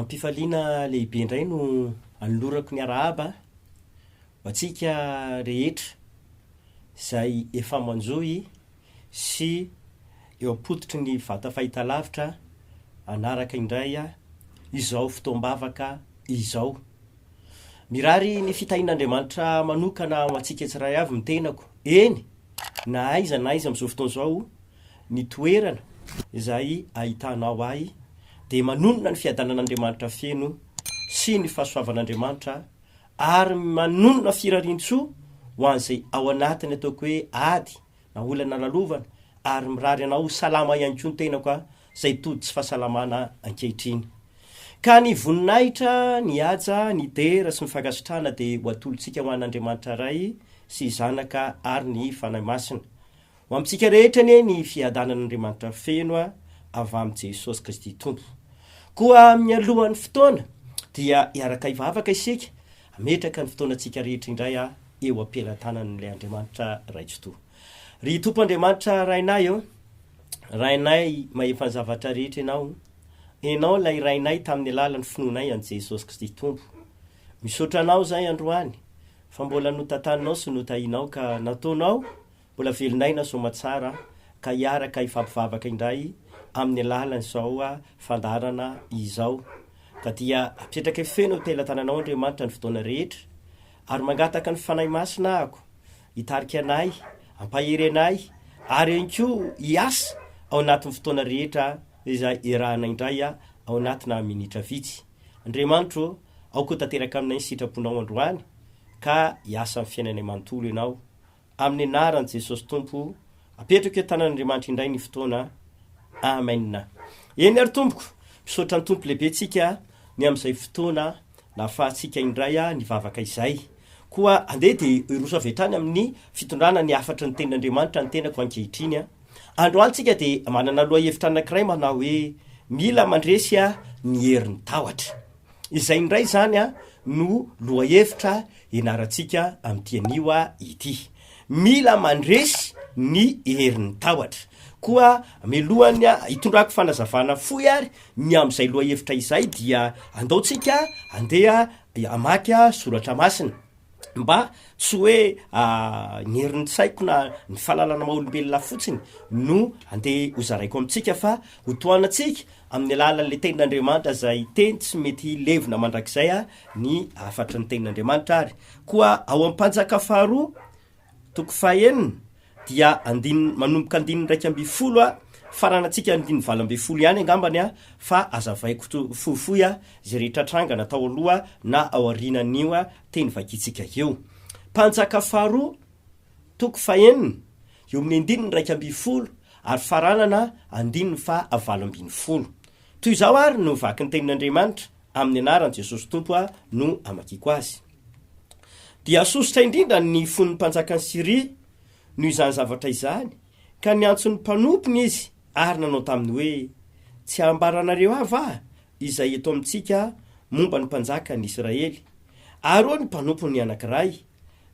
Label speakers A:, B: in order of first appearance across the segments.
A: Ampifaliana lehibe indray no anolorako ny arahaba ho atsika rehetra izay efa manjohy sy eo ampototry ny vata fahitalavitra anaraka indray izao fotoam-bavaka izao. Mirary ny fitahin'Andriamanitra manokana ho atsika tsiray avy mitenako. Eny, na aiza amin'izao fotoana izao ny toerana izay ahitanao ahy dia manonona ny fiadanan'Andriamanitra feno sy ny fahasoavan'Andriamanitra ary manonona firarian-tsoa ho an'izay ao anatiny ataoko hoe ady na olana lalovana ary mirary anao salama ihany koa ny tenako izay tody tsy fahasalamana ankehitriny. Ka ny voninahitra, ny haja, ny dera sy ny fankasitrahana dia ho atolontsika ho an'Andriamanitra ray sy zanaka ary ny fanahy masina. Ho amintsika rehetra ny fiadanan'Andriamanitra feno avy amin'ny Jesosy Kristy Tompo. Koa amin'ny alohan'ny fotoana dia iaraka ivavaka isika ametraka ny fotoanantsika rehetra indray eo am-pelantanan'ilay Andriamanitra raitsotoa. Ry Tompo Andriamanitra rainay rainay mahefa ny zavatra rehetra ianao lay rainay tamin'ny alalan'ny finoanay an' Jesosy Kristy Tompo. Misaotra anao zay androany fa mbola notantaninao sy notahinao ka nataonao mbola velonay na somatsara ka iaraka ifampivavaka indray amin'ny alalan'izao fandarana izao. Ka dia apetraka feno telan-tananao Andriamanitra ny fotoana rehetra ary mangataka ny fanahy masina ako hitarika anay, ampahery anay ary ihany hiasa ao anatin'ny fotoana rehetra izay irahana indray ao anatina minitra vitsy. Andriamanitra, ao koa tanteraka aminay ny sitraponao androany ka hiasa amin'ny fiainanay manontolo ianao amin'ny anaran'i Jesosy Tompo. Apetraka eo tanan'Andriamanitra indray ny fotoana. Amen. Eny ary tompoko, misaotra ny tompo lehibe tsika ny amin'izay fotoana nahafahantsika indray ny vavaka izay. Koa andeha dia iroso avy hatrany amin'ny fitondrana ny afatra ny tenin'Andriamanitra ny tenako ankehitriny. Androany tsika dia manana loha hevitra anankiray manao hoe mila mandresy ny herin'ny tahotra. Izay indray zany no loha hevitra ianarantsika amin'ity anio ity. Mila mandresy ny herin'ny tahotra. Koa melohany hitondrako fanazavana fohy ary ny amin'izay loha hevitra izay dia andaotsika andeha amaky soratra masina mba tsy hoe ny herin'ny tsaiko na ny fahalalana maha-olombelona fotsiny no andeha hozaraiko amintsika fa ho toanantsika amin'ny alalan'ilay tenin'Andriamanitra izay teny tsy mety levona mandrakizay ny afatra ny tenin'Andriamanitra ary. Koa ao am-panjaka faharoa toko fahaenina dia manomboka 120 faranantsika 120 ihany angambany fa azavaiko fohifohy zay rehetra tranga natao aloha na ao aorianan'io teny vakitsika eo. Panjaka faharoa toko fahaenina eo amin'ny 120 ary faranana 120. Toy izao ary no vaky ny tenin'Andriamanitra amin'ny anaran'i Jesosy Tompo no amakiko azy. Dia sosotra indrindra ny fon'ny mpanjakany Siria noho izany zavatra izany ka niantsony mpanompiny izy ary nanao taminy hoe tsy ambaranareo avy izay eto amintsika momba ny mpanjaka ny Israely. Ary ny mpanompiny anankiray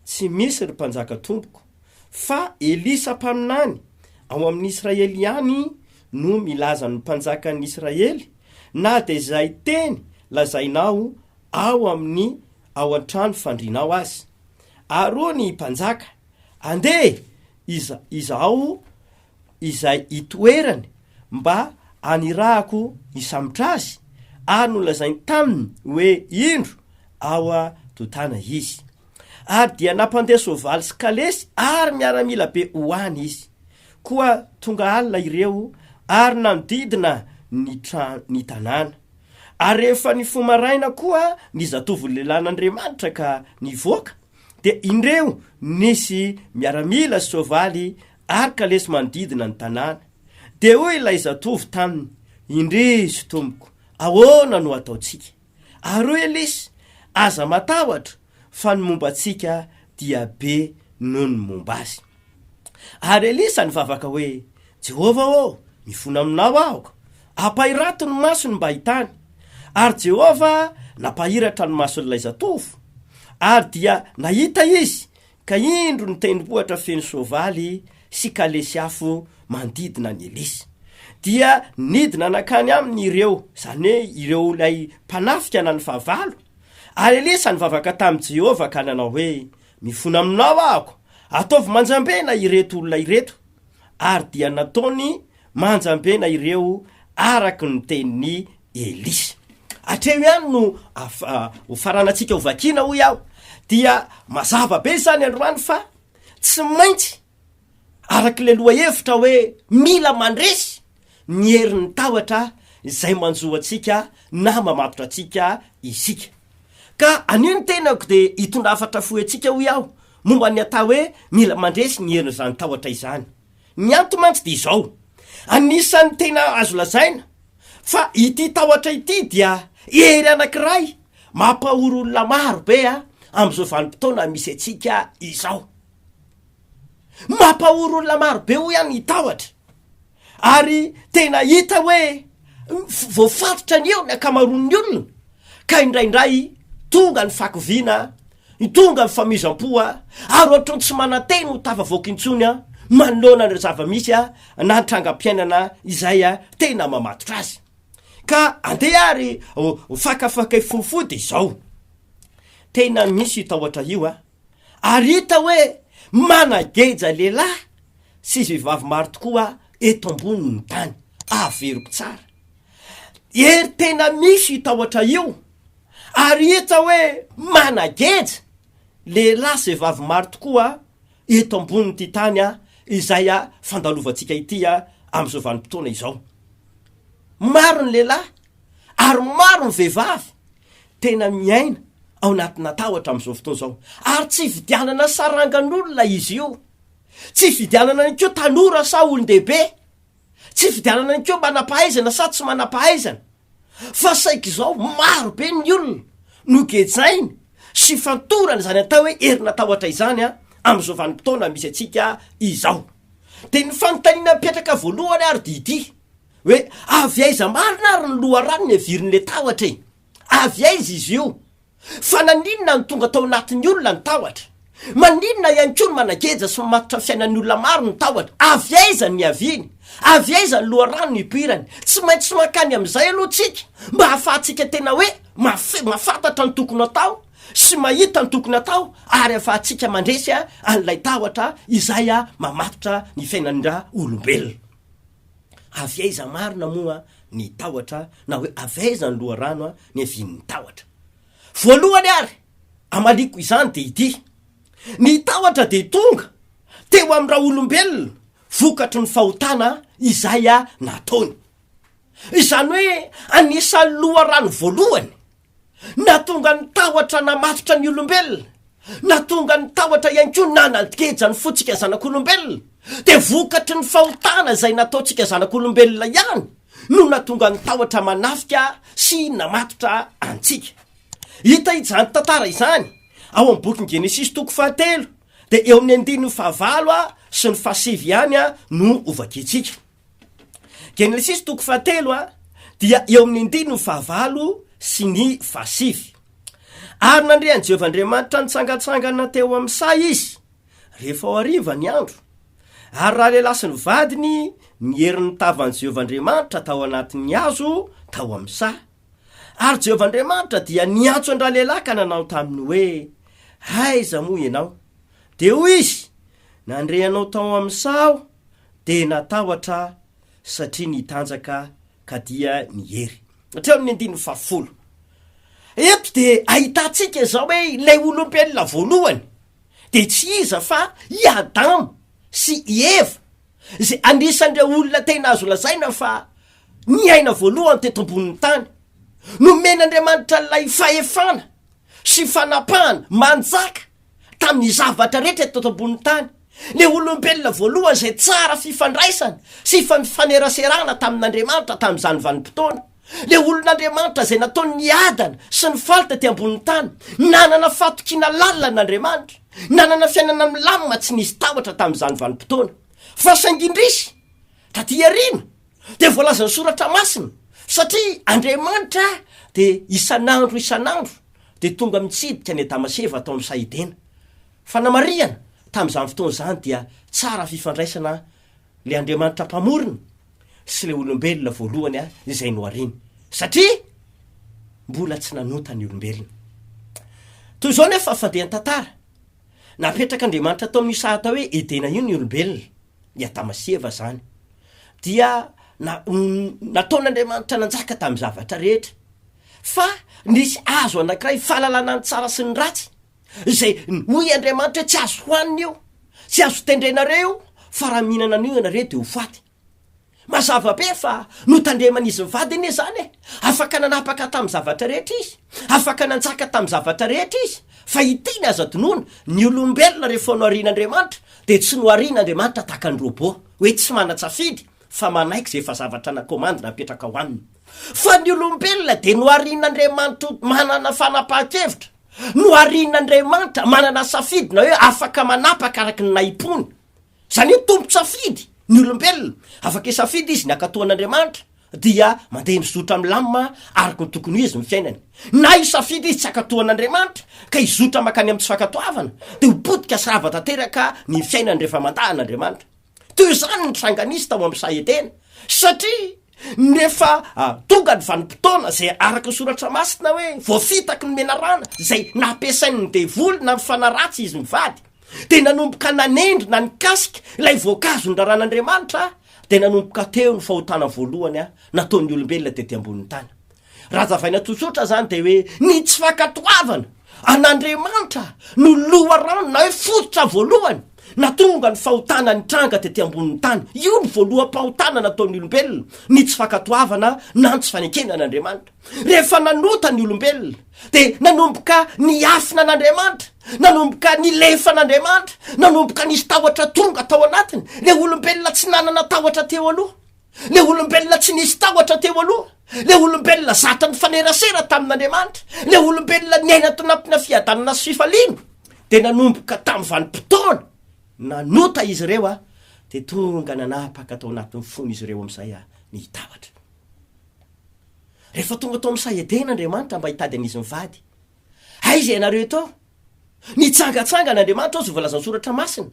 A: tsy misy ry mpanjaka tompoko fa Elisa mpaminany ao amin'ny Israely ihany no milaza ny mpanjaka ny Israely na dia izay teny lazainao ao an-trano fandrinao azy. Ary ny mpanjaka andeha izao izay itoerany mba anirahako hisambotra azy ary nolazainy taminy hoe indro ao totana izy. Ary dia nampandeha soavaly sy kalesy ary miaramila be hoany izy. Koa tonga alina ireo ary namididina ny tanàna. Ary rehefa ny fomaraina koa ny zatovo lehilahin'Andriamanitra ka nivoaka dia indreo nisy miaramila sy soavaly ary kalesy manodidina ny tanàna. Dia hoy ilay zatovo taminy, indrisy tompoko, ahoana no ataotsika? Ary hoy Elisa, aza matahotra fa ny momba antsika dia be noho ny momba azy. Ary Elisa nivavaka hoe, Jehova mifona aminao ahoko, ampahirato ny masony mba hitany. Ary Jehova nampahiratra ny mason'ilay zatovo. Ary dia nahita izy ka indro ny tendrombohitra feno soavaly sy kalesy afo mandidina ny Elisa. dia nidina nakany aminy ireo, zany hoe ireo lay mpanafika na ny fahavalo, ary elesa ny vavaka tamin'i Jehova ka nanao hoe mifona aminao ahako, ataovy manjambena ireto olona ireto, ary dia nataony manjambena ireo araky ny tenin'ny Elisy. Atreo ihany no faranantsika ho vakina hoy aho, dia mazava be zany androany fa tsy maintsy araky le loha hevitra hoe mila mandresy ny herin'ny tahotra izay manjoa atsika na mamatotra atsika isika. Ka anio ny tenako de hitondra hafatra fohy atsika hoy aho momba ny atao hoe mila mandresy ny herin'izany tahotra izany. Ny antomantsy de izao, anisan'ny tena azo lazaina fa ity tahotra ity dia hery anankiray mampahory olona maro be am'izao vanim-potoana misy atsika izao. Mampahory olona maro be ho ihany itahotra, ary tena hita hoe voafatotra ny eo ny akamaroan'ny olona, ka indraindray tonga ny fakoviana, tonga ny famizam-poa, ary ohatrany tsy mananteny ho tafavoaka intsony manoloana ny zava-misy na trangam-piainana izay tena mamatotra azy. Ka andeha ary fakafakay fofo de izao, tena misy tahotra io ary hita hoe manageja lehilahy sy vehivavy maro tokoa eto ambony tany, averiko tsara. Ery tena misy tahotra io ary hita hoe manageja lehilahy sy vehivavy maro tokoa eto ambony ty tany izay fandalovantsika ity am'izao vanim-potoana izao. Maro ny lehilahy ary maro ny vehivavy tena miaina ao anatina tahotra am'izao fotoana izao, ary tsy fidianana sarangan'olona izy io, tsy fidianana ny keo tanora sa olon-dehibe, tsy fidianana ny keo manam-pahaizana sa tsy manam-pahaizana, fa saika izao maro be ny olona no gejainy sy fantorana zany atao hoe herina tahotra izany am'izao vanim-potoana misy atsika izao. De ny fanontaniana mipetraka voalohany ary didi hoe avy aiza marina ary ny loha rano ny avirin'le tahotra e, avy aiza izy io, fa naninona ny tonga tao anatin'ny olona ny tahotra, maninona ihany koa ny manageja sy mamatotra fiainan'ny olona maro ny tahotra, avy aiza ny aviny, avy aiza ny loha rano ny ipirany. Tsy maintsy makany am'izay aloha tsika mba hahafahantsika tena hoe mafantatra ny tokony atao sy mahita ny tokony atao, ary ahafahantsika mandresy an'ilay tahotra izay mamatotra ny fiainan'ra olombelona. Avy aiza marina moa ny tahotra, na hoe avy aiza ny loha rano ny avian'ny tahotra. Voalohany ary amaliko izany de ity, ny tahotra de tonga teo am'ra olombelona vokatry ny fahotana izay nataony. Izany hoe anisan'ny loha rano voalohany natonga ny tahotra namatotra ny olombelona, natonga ny tahotra ihany koa nanageja ny fotsika zanak'olombelona, de vokatry ny fahotana izay nataotsika zanak'olombelona ihany no natonga ny tahotra manafika sy namatotra antsika. Hita izany tantara izany ao amin'ny boky Genesis toko 7 de eo amin'ny 15 sy ny 7 ihany no ovakitsika. Genesis toko 7 dia eo amin'ny 15 sy ny 7. Ary nandrean'i Jehovah Andriamanitra nitsangatsangana teo amin'ny sa izy rehefa ao hariva ny andro, ary raha lehilahy sy ny vadiny miherin'ny tavan'i Jehovah Andriamanitra tao anatin'ny hazo tao amin'ny sa. Ary Jehovah Andriamanitra dia niantso an-dra lehilahy ka nanao taminy hoe aiza moa ianao, de hoy izy nandreanao tao amin'ny sao de natahotra satria nitanjaka ka dia nihery. Hatreo amin'ny 15. Eto de ahitantsika zao hoe ilay olombelona voalohany de tsy iza fa i Adamo sy i Eva, zay anisan'ireo olona tena azo lazaina fa niaina voalohany teto ambonin'ny tany, nomen'Andriamanitra lay fahefana sy fanapahana manjaka tamin'ny zavatra rehetra teto ambonin'ny tany. Le olombelona voalohany zay tsara fifandraisana sy fanerasarana tamin'Andriamanitra tamin'izany vanim-potoana, le olon'Andriamanitra zay nataony niadana sy ny falta ty ambonin'ny tany, nanana fatokina lalan'Andriamanitra, nanana fiainana milamina tsy nisy tahotra tamin'izany vanim-potoana. Fa saingindrisy taty arina de voalaza ny soratra masina, satria Andriamanitra de isan'andro de tonga mitsidika ny Damaseva atao amin'ny Saidena. Fanamariana tamin'izany fotoana zany dia tsara fifandraisana le Andriamanitra mpamorona sy le olombelona voalohany izay noariny satria mbola tsy nanota ny olombelona toy zao nefa fandehan-tantara napetraka Andriamanitra tao amin'ny sahata hoe edena io ny olombelona ny Adamasieva zany dia nataon'Andriamanitra nanjaka tamin'ny zavatra rehetra fa nisy azo anankiray fahalalana ny tsara sy ny ratsy izay hoy Andriamanitra tsy azo hoanina io tsy azo tendrenareo fa raha mihinana an'io ianareo de ho faty mazava be fa notandreman'izy mivady ine zany afaka nanapaka tamin'ny zavatra rehetra izy afaka nanjaka tamin'ny zavatra rehetra izy fa ity ny aza tonoana ny olombelona rehefa noarian'Andriamanitra de tsy noarian'Andriamanitra tahaka ny robot hoe tsy mana-tsafidy fa manaiky zay efa zavatra nakomandy napetraka ho aminy fa ny olombelona de noarian'Andriamanitra manana fanapahan-kevitra noarian'Andriamanitra manana safidy na hoe afaka manapaka araky ny naipony zany io tompo-tsafidy ny olombelona afaka isafidy izy ny akatoan'Andriamanitra dia mandeha mizotra amin'ny lamina araky ny tokony izy mifiainany na isafidy izy tsy akatoan'Andriamanitra ka izotra makany amin'ny tsy fakatoavana de hopodika sy rava tanteraka ny fiainany rehefa mandahan'Andriamanitra toy zany ny tranganisy tao amin'ny sahetena satria nefa tonga ny vanim-potoana zay araky ny soratra masina hoe voafitaky ny menarana zay nampiasainy ny devoly na mifanaratsy izy mivady de nanomboka nanendry na nikasika ilay voankazo ny raran'Andriamanitra de nanomboka teo ny fahotana voalohany nataon'ny olombelona tety ambonin'ny tany raha zavaina tosotra zany de hoe ny tsy fakatoavana an'Andriamanitra no loharano na hoe fototra voalohany na tonga ny fahotana ny tranga tety ambonin'ny tany io ny voaloham-pahotana nataon'ny olombelona ny tsy fakatoavana na ny tsy fanekenan'Andriamanitra rehefa nanota ny olombelona de nanomboka ny afina an'Andriamanitra nanomboka ny lefan'Andriamanitra nanomboka nisy tahotra tonga tao anatiny le olombelona tsy nanana tahotra teo aloha le olombelona tsy nisy tahotra teo aloha le olombelona zatra ny fanerasera tamin'Andriamanitra le olombelona niaina tanampina fiadanana sy fifaliana de nanomboka tamin'ny vanim-potoana nanota izy ireo de tonga nanapaka tao anatin'ny fony izy ireo am'izay ny tahotra rehefa tonga tao amin'ny saheden'Andriamanitra mba hitady an'izy mivady aiza ianareo tao nitsangatsangan'Andriamanitra ao zo volazany soratra masina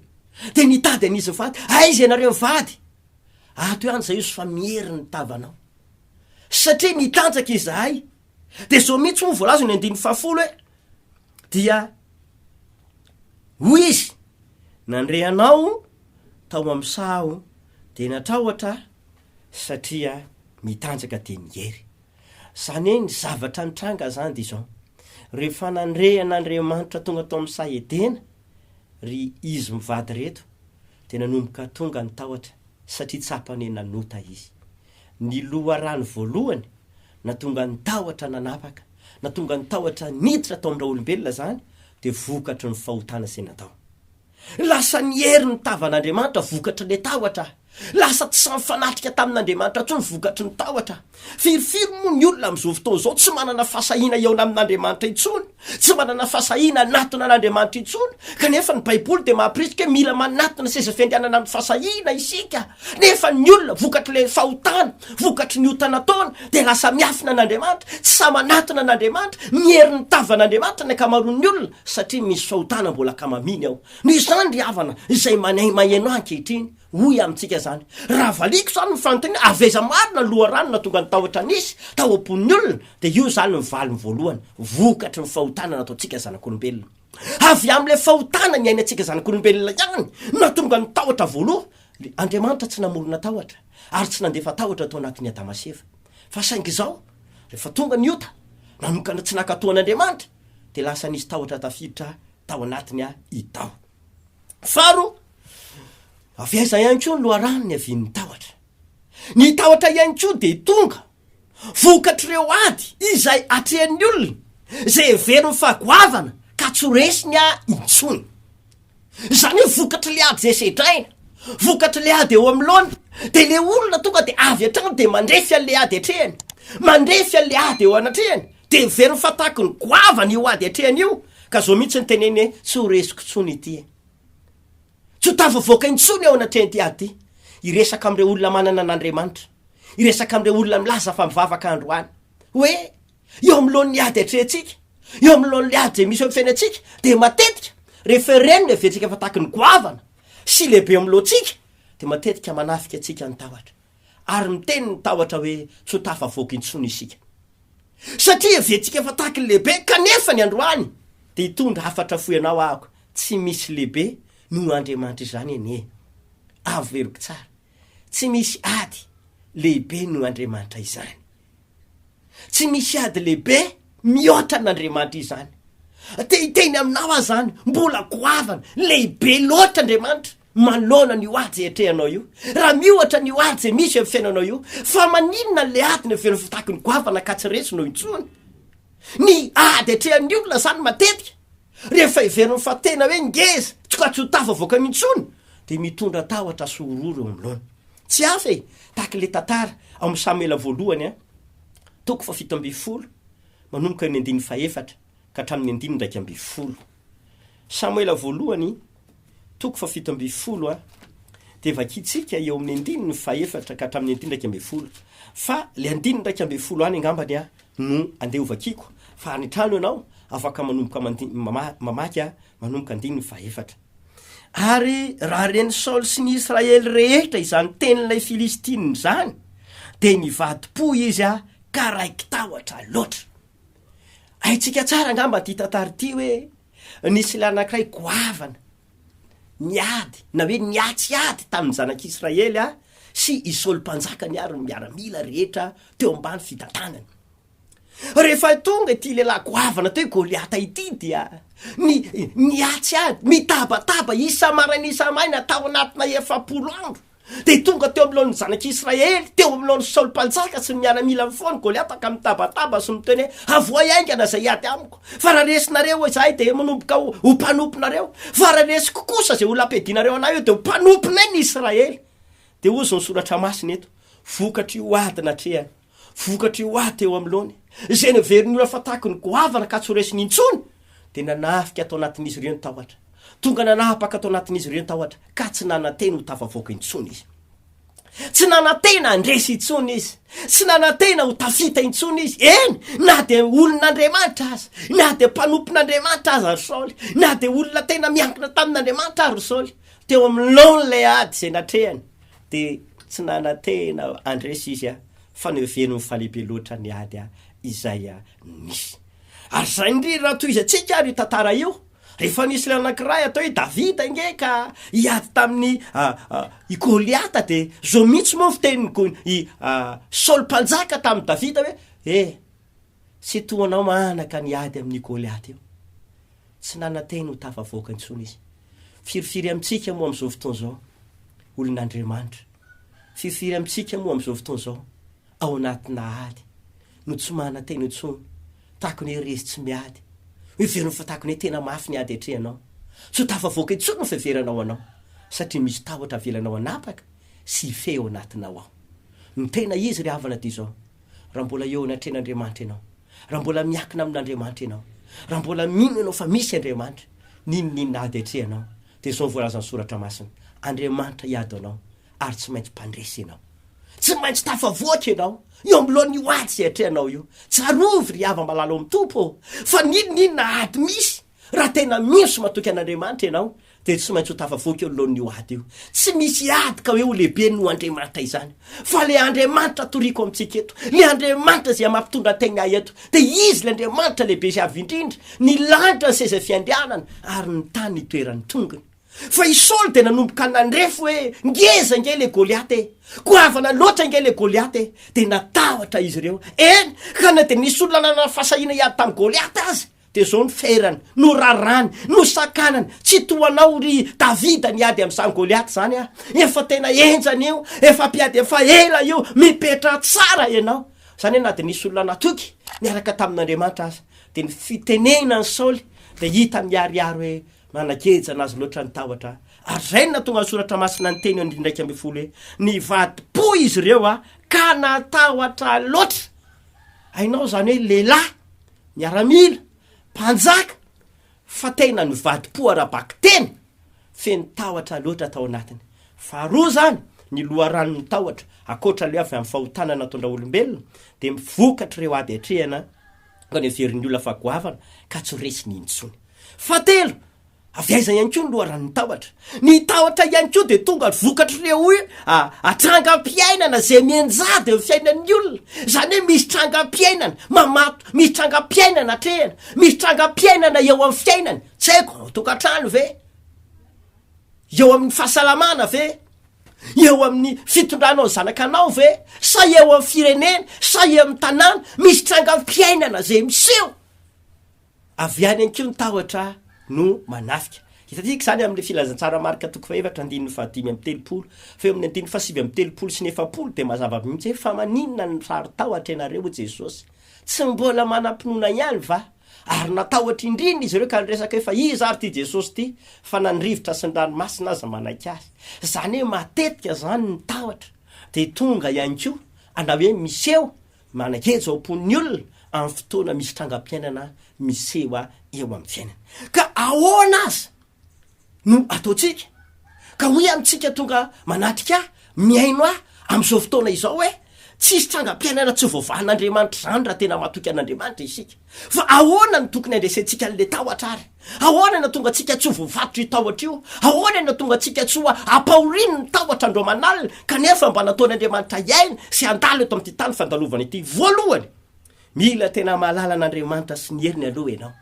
A: de nitady an'izy mivady aiza ianareo mivady ato ihany zay io sy fa miery ny tavanao satria nitanjaka izahay de zao mihitsy mo voalazo ny 150 hoe dia hoy izy nandrehanao tao am'sao de natahotra satria mitanjaka de niery zany hoe ny zavatra nitranga zany de zao rehefa nandrehan'Andriamanitra tonga tao amin'ny sahedena ry izy mivady reto de nanomboka tonga ny tahotra satria tsapany nanota izy ny loharano voalohany na tonga ny tahotra nanapaka na tonga ny tahotra niditra tao amin'ra olombelona zany de vokatry ny fahotana zay natao lasa niery ny tavan'Andriamanitra vokatry le tahotra lasa tsy samy fanatrika tamin'Andriamanitra tsony vokatry ny tahotra firifiry moa ny olona am'izao fotoana zao tsy manana fasahina eona amin'Andriamanitra intsony tsy manana fasahina natona an'Andriamanitra intsony kanefa ny baiboly de mahapritika hoe mila manatona seza fiandianana amin'ny fasahina isika nefa ny olona vokatry le fahotana vokatry ny otana taona de lasa miafina an'Andriamanitra tsy sa manatona an'Andriamanitra miery ny tavan'Andriamanitra ny akamaroan'ny olona satria misy fahotana mbola kamaminy ao no izany ry havana izay maheno ankehitriny hoy amintsika zany raha valiko zany mifantany aveza marina loharano na tonga ny tahotra nisy tao am-pon'ny olona de io zany mivaly ny voalohany vokatry ny fahotana nataontsika zanak'olombelona avy am'le fahotana ny ainatsika zanak'olombelona ihany na tonga ny tahotra voaloha Andriamanitra tsy namorona tahotra ary tsy nandefa tahotra tao anatin'ny Adamasieva fa saingy zao rehefa tonga ny ota nanomboka tsy nakatoan'Andriamanitra de lasa nisy tahotra tafiditra tao anatiny itao faro avy aiza ihany koa ny loharano ny avian'ny tahotra ny tahotra ihany koa de tonga vokatry reo ady izay atrehan'ny olona zay very mifagoavana ka tsy resiny intsony zany hoe vokatry le ady zay sedraina vokatry le ady eo am'loana de le olona tonga de avy atrano de mandrefy an'le ady atrehany mandrefy an'le ady eo anatrehany de very mifataky ny goavana io ady atrehany io ka zao mihitsy ny teneny hoe tsy ho resiko tsony ity tsy ho tafavoaka intsony ao anatrehany ty ady ty iresaka am'ire olona manana an'Andriamanitra iresaka am'ire olona milaza fa mivavaka androany hoe eo am'lohan'ny ady atrehantsika eo am'lohan'le ady zay misy eo fiainatsika de matetika rehefa reny le avetsika fataky ny goavana sy lehibe am'lohantsika de matetika manafika atsika ny tahotra ary miteny ny tahotra hoe tsy ho tafavoaka intsony isika satria vetsika efa tahaky ny lehibe kanefa ny androany de hitondra hafatra foianao ahako tsy misy lehibe no Andriamanitra izany ene averiko tsara tsy misy ady lehibe no Andriamanitra izany tsy misy ady lehibe mihoatra n'Andriamanitra izany te hiteny aminao aho zany mbola goavana lehibe loatra Andriamanitra manona ny oady etrehanao io raha miohatra ny oady ze misy amin'ny fiainanao io fa maninona le ady ny fiainana fitaky ny goavana ka tsy resy no intsony ny ady etrehan'ny olona zany matetika rehefa iveriny fa tena hoe ngeza tsy ka tsy ho tafavoaka mintsony de mitondra tahotra sororo eo am'lona tsy hafa e tahaky le tantara ao amin'ny Samuela voalohany a toko fa 17 manomboka ny 14 ka hatramin'ny 19 Samuela voalohany toko fa 17 a de vakitsika eo amin'ny 19 ka hatramin'ny 19 fa le 19 any angambany a no andeha ovakiko fa anitrano ianao afaka manomboka mamaky a manomboka 19 ary raha reny Saul sy ny Israely rehetra izany tenin'ilay Filistinina zany de nivadi-po izy a ka raiky tahotra loatra aitsika tsara angamba ty tantara ty hoe nisy le anankiray goavana niady na hoe niatsiady tamin'ny zanak'Israely a sy Isaoly mpanjaka ny ary miaramila rehetra teo ambany fitantanany rehefa tonga ty lehilahy goavana teo Goliata ity dia niatsiady mitabataba isa maraina tao anatina 7 andro de tonga teo am'lony zanak'Israely teo am'lony Saoly mpanjaka sy miaramila amin'ny fony Goliata ka mitabataba sy miteny avoay aingana zay ady amiko fa raha resinareo izahay de manomboka ho mpanomponareo fa raha resiko kosa zay olapedinareo anay io de ho mpanomponay ny Israely de ozy ny soratra masina eto vokatry io ady natrehany vokatry io ady eo am'lony zay ny veriny olona fataky ny goavana ka tsy ho resiny intsony de nanafika atao anatin'izy ireo ny tahotra tonga nanapaka atao anatin'izy ireo ny tahotra ka tsy nanantena ho tafavoaka intsony izy tsy nanantena andresy intsony izy tsy nanantena ho tafita intsony izy eny na de olon'Andriamanitra aza na de mpanompon'Andriamanitra aza ry Saoly na de olona tena miankina tamin'Andriamanitra ary Saoly teo am'lony le ady zay natrehany de tsy nanantena andresy izy a fa neveno ny falehibe loatra ny ady a izay a nisy ary zay ndry raha toy izy atsika ary tantara io rehefa nisy le anankiray atao hoe Davida inge ka hiady tamin'ny i Goliata de zo mihitsy moa fiteniny Saoly mpanjaka tamin'ny Davida hoe sy toanao manaka niady amin'ny Goliata io tsy nanantena ho tafavoaka intsony izy firifiry amitsika moa am'izao fotoana zao olon'Andriamanitra firifiry amitsika moa am'izao fotoana zao ao anatina ady no tsy manantena intsony tahako ny rezy tsy miady iveriny fa tahako ny tena mafy ny ady etrehanao tsy ho tafavoaka intsony no fiveranao anao satria misy tahotra avelanao anapaka sy feo anatinao ao ny tena izy ry havana ty zao raha mbola eo anatren'Andriamanitra ianao raha mbola miakina amin'Andriamanitra ianao raha mbola mino ianao fa misy Andriamanitra ninonina ady etrehanao de zao voalazany soratra masina Andriamanitra iady anao ary tsy maintsy mpandresy ianao tsy maintsy tafavoaka ianao io am'lohan'ny oady zay etrehanao io tsarovy ry hava malala amin'ny tompo fa ninonina ady misy raha tena miso matoky an'Andriamanitra ianao de tsy maintsy ho tafavoaka eo lohan'ny oady io tsy misy ady ka hoe ho lehibe no Andriamanitra izany fa le Andriamanitra toriko amitsika eto le Andriamanitra zay mampitondra tegna eto de izy le Andriamanitra lehibe sy avy indrindra ny lanitra ny seza fiandrianana ary ny tany ny toerany tongony fa i Saoly de nanomboka nandrefo hoe ngeza nge le Goliata goavana loatra nge le Goliata de natahotra izy ireo eny ka na de nisy olona nanana fasahina hiady tamin'ny Goliata azy de zao ny ferany no rarany no sakanany tsy toanao ry Davida niady am'izany Goliata zany a efa tena enjany io efa mpiady efa ela io mipetra tsara ianao zany hoe na de nisy olona natoky niaraka tamin'Andriamanitra azy de ny fitenena ny Saoly de hita miariary hoe manakeja anazy loatra ny tahotra ary zay na tonga soratra masina ny teny ndraiky amby folo hoe nivadi-po izy ireo a ka natahotra loatra ainao zany hoe lehilahy miaramila mpanjaka fa tena nivadi-po arabaky tena feno tahotra loatra tao anatiny faharoa zany ny loharano ny tahotra akoatra le avy amin'ny fahotana natondra olombelona de mivokatra ireo ady atrehana ka ny averin'ny olona fa goavana ka tsy resiny intsony fatelo avy aiza ihany koa loharany ny tahotra ihany koa de tonga vokatra reo hoe atrangam-piainana zay mianjady eo fiainan'ny olona zany hoe misy trangam-piainana mamato misy trangam-piainana atrehana misy trangam-piainana eo amin'ny fiainany tsy haiko tokantrano ve eo amin'ny fahasalamana ve eo amin'ny fitondranao ny zanakanao ve sa eo amin'ny firenena sa eo amin'ny tanàna misy trangam-piainana zay miseho avy any any koa ny tahotra no manafika hitatika zany amin'le filazantsara marika toko faefatra andininy fahadimy amby telopolo fa eo amin'ny andininy fahasivy amby telopolo sy nefapolo de mazava mihitsy hoe fa maninona ny sary tahotra ianareo Jesosy tsy mbola manam-pinoana ihany va ary natahotra indrindra izy ireo ka nyresaka hoe fa izy ary ty Jesosy ty fa nanrivotra sy ny ranomasina aza manaiky azy zany hoe matetika zany ny tahotra de tonga ihany koa ana hoe miseho manakejo am-pon'ny olona amin'ny fotoana misy trangam-piainana miseho eo amin'ny fiainana ka ahoana azy no ataotsika ka hoe amintsika tonga manatrika miaino amin'izao fotoana izao hoe tsisy trangam-piainana tsy voavahan'Andriamanitra zany raha tena matoky an'Andriamanitra isika fa ahoana ny tokony andresentsika an'le tahotra ary ahoana na tonga tsika tsy voavato io tahotra io ahoana na tonga tsika tsy ampaorino ny tahotra andro manalina kanefa mba nataon'Andriamanitra iaina sy andalo eto amin'ity tany fandalovana ity voalohany mila tena mahalala an'Andriamanitra sy ny heriny aloha ianao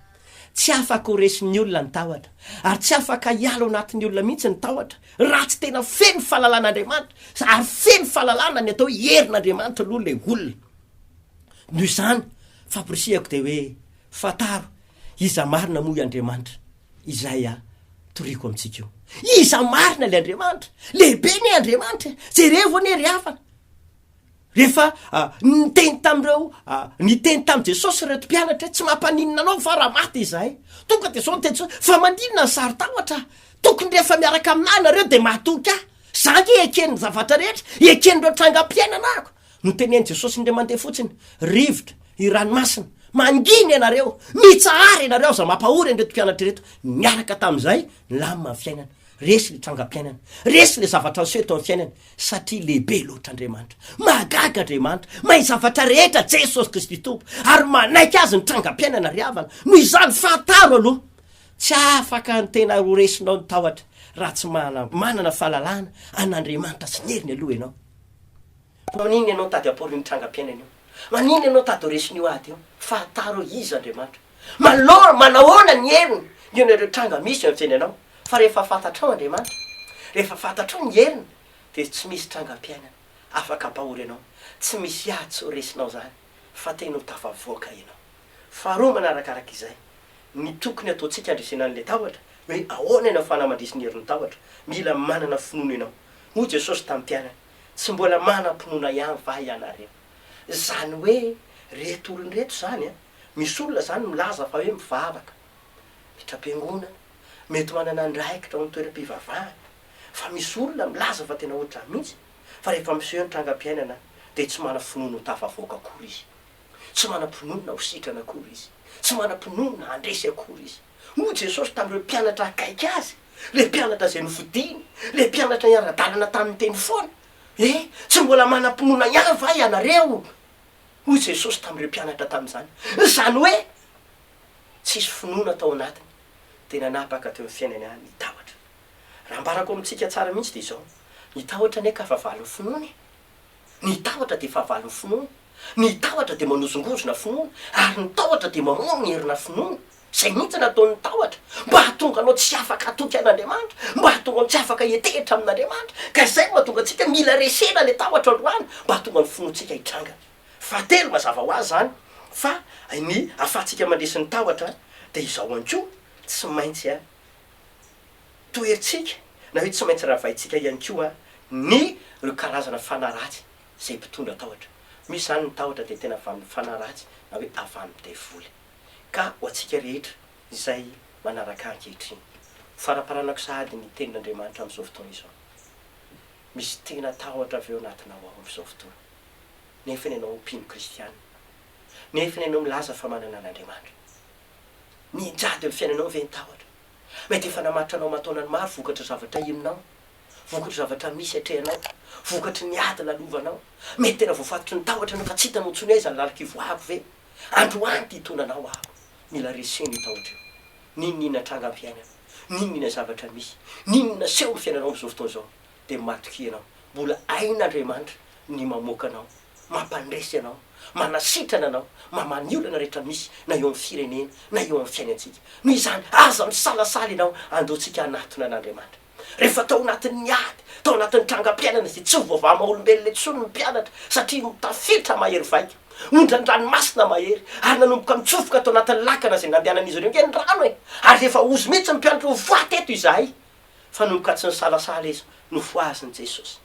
A: tsy afaka horesin'ny olona ny tahotra ary tsy afaka hiala anatin'ny olona mihitsy ny tahotra raha tsy tena feno fahalalàn'Andriamanitra ary feno fahalalàna ny atao herin'Andriamanitra aloha le olona noho izany fampirisihako de hoe fataro iza marina moa i Andriamanitra izay toriko amintsika io iza marina le Andriamanitra lehibe ny Andriamanitra jereo ny hery hafana rehefa niteny tamin'ireo niteny tamin'i Jesosy reto mpianatra tsy mampaninona anao fa raha maty izahay tonga de zao niteny fa mandinona ny sary tahotra tokony rehefa miaraka aminay nareo de mahatoky zangy eken'ny zavatra rehetra eken'ireo trangam-piainana ako no teneny Jesosy ndre mandeha fotsiny rivotra i ranomasina manginy ianareo mitsahary ianareo za mampahory an'reto mpianatra reto miaraka tamin'izay lamina ny fiainana resy le trangam-piainana resy le zavatra niseho eto amin'ny fiainana satria lehibe loatra Andriamanitra magaga Andriamanitra mahay zavatra rehetra Jesosy Kristy tompo ary manaiky azy ny trangam-piainana ry havana noho izany fataro aloha tsy afaka ny tena horesinao ny tahotra raha tsy manana fahalalàna an'Andriamanitra sy ny heriny aloha ianao manino ianao tady ampori'ny trangam-piainana io manino ianao tady horesiny io ady io fataro izy Andriamanitra manahoana ny heriny io nareo tranga-misy amin'ny fiainanao fa rehefa fantatrao Andriamanitra rehefa fantatrao ny heriny de tsy misy trangam-piainana afaka ampahory ianao tsy misy tsy horesinao zany fa tena ho tafavoaka ianao faharoa manarakaraka izay ny tokony ataotsika andresena an'le tahotra hoe ahoana ianao fanamandrisy ny herin'ny tahotra mila manana finoana ianao moa Jesosy tamin'ny mpianana tsy mbola manam-pinoana ihany va ianareo zany hoe reto olony reto zany misy olona zany milaza fa hoe mivavaka mitrapiangona mety manana andraikitra amin'ny toeram-pivavahana fa misy olona milaza fa tena oatra mihitsy fa rehefa miseho ny trangam-piainana de tsy mana-finoana ho tafavoaka akory izy tsy mana-pinoana ho sitrana akory izy tsy mana-pinoana andresy akory izy moa Jesosy tamin'ireo mpianatra akaiky azy le mpianatra zay nofidiny le mpianatra niara-dalana tamin'ny teny foana tsy mbola mana-pinoana ihany va ianareo hoy Jesosy tamin'ireo mpianatra tamin'izany zany hoe tsisy finoana tao anatiny tena napaka teo amin'ny fiainany ny tahotra raha mbarako amintsika tsara mihitsy de izao ny tahotra neka fa valon'ny finoana ny tahotra de fa valon'ny finoana ny tahotra de manozongozona finoana ary ny tahotra de mamono ny herina finoana zay mihitsy nataon'ny tahotra mba hatonga anao tsy afaka atoky an'Andriamanitra mba hatonga anao tsy afaka hitetehitra amin'Andriamanitra ka zay mahatonga antsika mila resena le tahotra androany mba hatonga ny finoantsika hitranga fatelo mazava ho azy zany fa ny afahantsika mandresy ny tahotra de izao ankoa tsy maintsy toeritsika na hoe tsy maintsy ravaitsika ihany koa ny reo karazana fanaratsy zay mpitondra tahotra misy zany ny tahotra de tena avy amin'ny fanaratsy na hoe avy amin'ny devoly ka ho antsika rehetra izay manaraka ankehitriny faraparanako sahady ny tenin'Andriamanitra amin'izao fotoana izao misy tena tahotra avy eo anatinao ao amin'izao fotoana nefa ianao mpino kristiana nefa ianao milaza fa manana an'Andriamanitra ninjady amin'ny fiainanao ve ny tahotra mety efa namaritra anao mataonany maro vokatra zavatra iminao vokatra zavatra misy atrehanao vokatry ny ady lalovanao mety tena voafatotry ny tahotra anao fa tsy hitanao ntsony hoe zany lalaky voako ve androany ty hitonanao ako mila reseny tahotra io ninina trangam-piainana ninona zavatra misy, ninona seho ny fiainanao am'izao fotoana zao, de matoky anao. Mbola ain'Andriamanitra ny mamoaka anao, mampandresy anao, manasitrana anao, mamany olana rehetra misy na eo amin'ny firenena na eo amin'ny fiainantsika. Noho izany aza misalasala ianao andeontsika anatona an'Andriamanitra. Rehefa tao anatin'ny ady, tao anatin'ny trangam-piainana sy tsy hovavama olombelona etsony ny mpianatra satria mitafitra mahery vaika, ondran-dranomasina mahery, ary nanomboka mitsofoka tao anatin'ny lakana zay nandehanan'izy ireo nge ny rano e. Ary rehefa ozy mihitsy ny mpianatra ho voaty eto izahay, fa nomboka tsy nisalasala izy no foaziny Jesosy.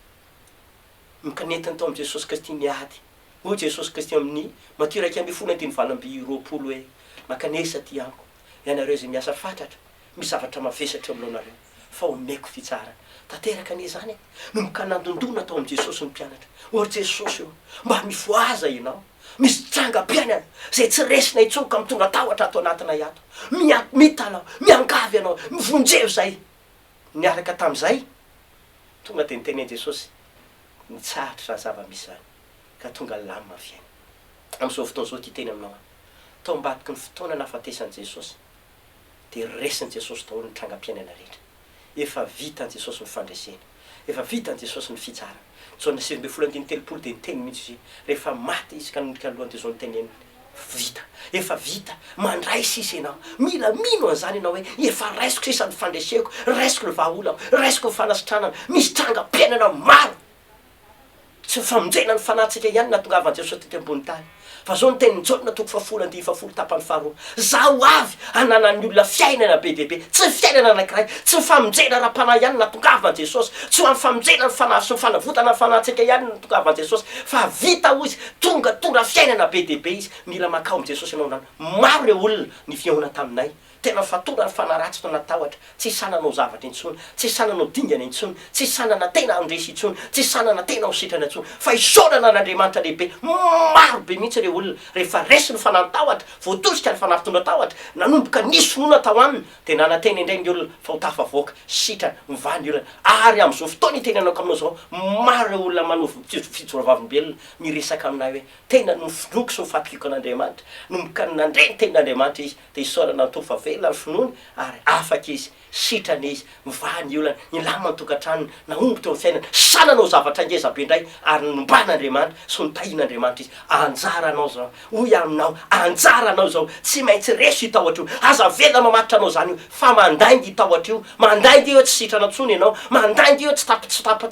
A: Mikanetiny tao amin'i Jesosy Kristy ny ady. Hoy Jesosy Kristy amin'ny Matthieu 1:20 hoe makanesa ty amiko ianareo zay miasa fantatra, misy zavatra mavesatra aminareo, fa omeko fitsara. Tanteraka ane zany no mikanandondona tao amin'i Jesosy ny mpianatra. Or Jesosy io mba mifoaza ianao, misy trangam-piainana zay tsy resina intsony ka mitondra tahotra ato anatina ato. Mitanao, miangavy anao, mivonjevo zay. Niaraka tamin'izay tonga de niteny Jesosy nitsahatra zava-misy zany ka tonga lamina fiaina. Amin'izao fotoana zao ty teny aminao, tao ambadiky ny fotoana nahafatesan'i Jesosy de resin'i Jesosy daholo ny trangam-piainana rehetra. Efa vitan' Jesosy ny fandresena, efa vitan' Jesosy ny fitsara. Jaona 9:30 de niteny mihitsy izy, rehefa maty izy ka nodika alohan'izay zao niteny vita, efa vita, mandray sisa ianao. Mila mino an'izany ianao hoe efa raisiko sisa ny fandreseko, raisiko ny vahaolako, raisiko ny fanasitranana, misy trangam-piainana maro. Tsy famonjena ny fanatsika ihany natongavan'i Jesosy teto ambony tany. Fa zao ny tenin'ny Jaona 4:10 tapany faharoa, zaho avy hananan'ny olona fiainana be dehibe, tsy fiainana anankiray, tsy famonjena ra-panahy ihany natongavan'i Jesosy, tsy ho famonjena ny fanahy sy ny fanavotana ny fanatsika ihany natongavan'i Jesosy, fa vita ho izy, tonga fiainana be dehibe izy. Mila makao amin'i Jesosy ianao nany. Maro ireo olona ny fiahona taminay, tena fatora ny fanaratsy tao natahotra, tsy sananao zavatra intsony, tsy sananao dingana intsony, tsy sanana tena andresy intsony, tsy sanana tena ho sitrana intsony, fa isaorana n'Andriamanitra lehibe. Maro be mihitsy ireo olona rehefa resy ny fanantahotra, voatosika ny fanavitondra tahotra, nanomboka nisy finoana tao aminy, de nananteny indray ny olona fa ho tafavoaka, sitrana, mivany olana. Ary am'izao fotoana itenanao aminao zao, maro ireo olona manovo fitsoravavim-belona miresaka aminay hoe tena nofinoky sy nifatikiko an'Andriamanitra, nomboka nandreny tenin'Andriamanitra izy, de isaorana ny tovavela ny finoany, ary afaka izy, sitrana izy, mivany olana, ilama ny tokantranony, naomboka teo amin'ny fiainana, sananao zavatra ngeza be indray, ary nomban'Andriamanitra sy nitahin'Andriamanitra izy. Anjaranao zao, hoy aminao, anjaranao zao, tsy maintsy resy io tahotra io, aza vela mamatitra anao zany io, fa mandaingy io tahotra io, mandaingy io tsy sitrana ntsony ianao, mandaingy io tsy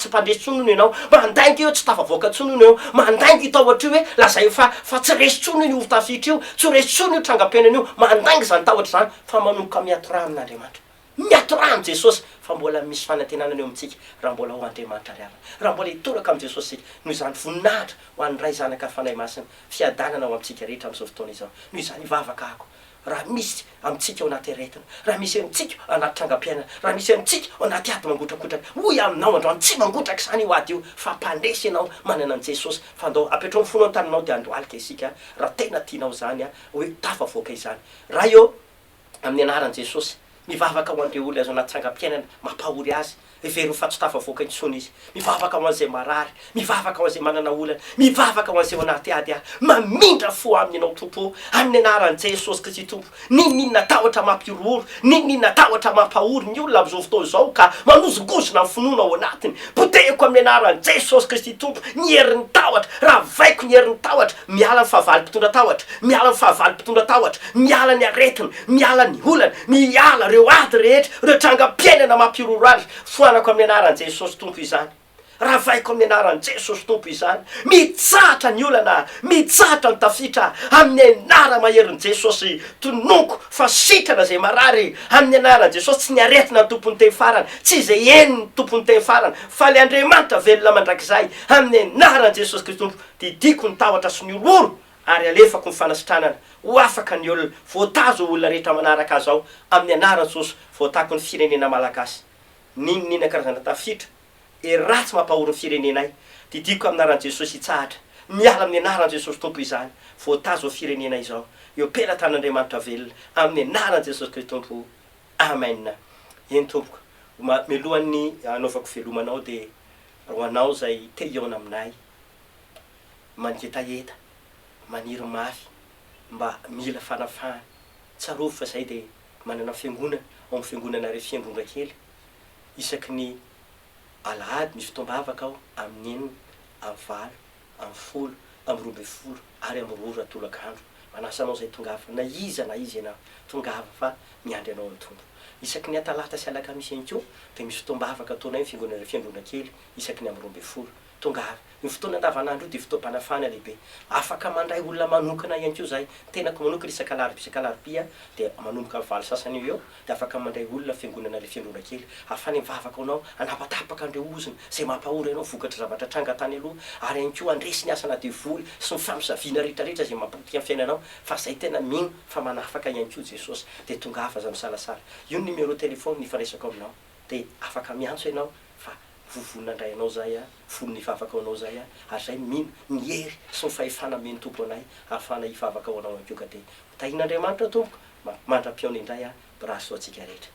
A: mpandresy tsony ianao, mandaingy io tsy tafavoaka tsony ianao, mandaingy io tahotra io hoe lazay fa tsy resy tsony io tafitra io, tsy resy tsony io trangam-piainana io, mandaingy zany tahotra zany, fa manomboka miato rano n'Andriamanitra. Miato rano Jesosy, fa mbola misy fanantenana eo amintsika raha mbola ho Andriamanitra ry avana, raha mbola hitoraka amin'ny Jesosy sika. Noho izany voninahitra ho an'ny ray zanaka fanahy masina, fiadanana ho amintsika rehetra amin'izao fotoana izao. Noho izany vavaka ako, raha misy amintsika ao anaty aretina, raha misy amintsika anaty trangam-piainana, raha misy amintsika ao anaty ady mangotrakotraka, hoy aminao androany tsy mangotraka izany io ady io, fa mpandresy ianao manana an' Jesosy. Fa andao apetrao ny fono an-taninao de androalika isika raha tena tianao zany hoe tafavoaka izany. Raha eo amin'ny anaran'i Jesosy, mivavaka ho an'ireo olona azo anaty trangam-piainana mampahory azy, very fa tsy tafavoaka intsony izy. Mivavaka ho an'izay marary, mivavaka ho an'izay manana olana, mivavaka ho an'izay anaty ady mamindra fo aminy ianao Tompo, amin'ny anaran'i Jesosy Kristy Tompo. Ninona tahotra mampiroro, ninona tahotra mampahory ny olona amin'izao fotoana izao ka manozongozona ny finoana ao anatiny. Potehiko amin'ny anaran'i Jesosy Kristy Tompo, ny herin'ny tahotra, raha vaiko ny herin'ny tahotra, miala ny fahavalo mpitondra tahotra, miala ny fahavalo mpitondra tahotra, miala ny aretina, miala ny olana, miala reo ady rehetra, reo trangam-piainana mampiroro azy. Foanako amin'ny anaran'i Jesosy Tompo izany, raha vaiko amin'ny anaran'i Jesosy Tompo izany, mitsahatra ny olana, mitsahatra ny tafitra amin'ny anara maherin'i Jesosy. Tonoko fa sitrana zay marary amin'ny anaran'i Jesosy, tsy ny aretina ny tompony teny farany, tsy izay eniny ny tompony teny farany, fa le Andriamanitra velona mandrakizay amin'ny anaran'i Jesosy Kristy Tompo. Didiko ny tahotra sy ny ororo, ary alefako ny fanasitranana, ho afaka ny olona, voatazo olona rehetra manaraka azy ao amin'ny anaran'i Jesosy, voatako ny firenena malagasy. Ninona karazana tafitra ratsy mampahory ny firenenay, didiko amin'ny anaran'i Jesosy hitsahatra, miala amin'ny anaran'i Jesosy Tompo izany, voatazo ny firenena izao, eo pelatan'Andriamanitra velona amin'ny anaran'i Jesosy Kristy Tompo. Amen. Eny tompoko, melohan'ny anaovako velomanao de ho anao zay te hiaona aminay, mangetaheta, maniry mafy, mba mila fanafahana, tsarovy fa zay de manana fiangonana ao fiangonana RHEFI Androndrakely isaky ny Alahady misy fotoam-bavaka ao amin'ny enina, amin'ny valo, amin'ny folo, amin'ny roa ambin'ny folo ary amin'ny roa ratolak'andro. Manasa anao zay tongava na iza ianao tongava fa miandry anao tompo. Isaky ny Talata sy Alakamisy ihany koa dia misy fotoam-bavaka ataonay fiangonana RHEFI Androndrakely isaky ny amin'ny roa ambin'ny folo. Tongava ny fotoana andavanandro io dia fotoam-panafahana lehibe. Afaka mandray olona manokana ihany koa zay. Tenako manokana isakalaribia dia manomboka amin'ny valo sasany eo dia afaka mandray olona fiangonana RHEFI Androndrakely ahafany mivavaka anao anapatapaka andreo oziny zay mampahory anao vokatra zavatra tranga tany aloha ary ihany koa andresy ny asana devoly sy ny famisaviana rehetrarehetra zay mampatika fiainanao fa zay tena mino fa manafaka ihany koa Jesosy dia tongava za misalasala. Io numéro téléphone nifaresako aminao dia afaka miantso ianao fa vovonandray anao zay fony nivavaka anao zay ary zay mino ny hery sy ny fahefana meny tompo anay ahafana hivavaka ao anao ihany koa ka dia tahin'Andriamanitra tompoko mandra-piaona indray braso atsika rehetra.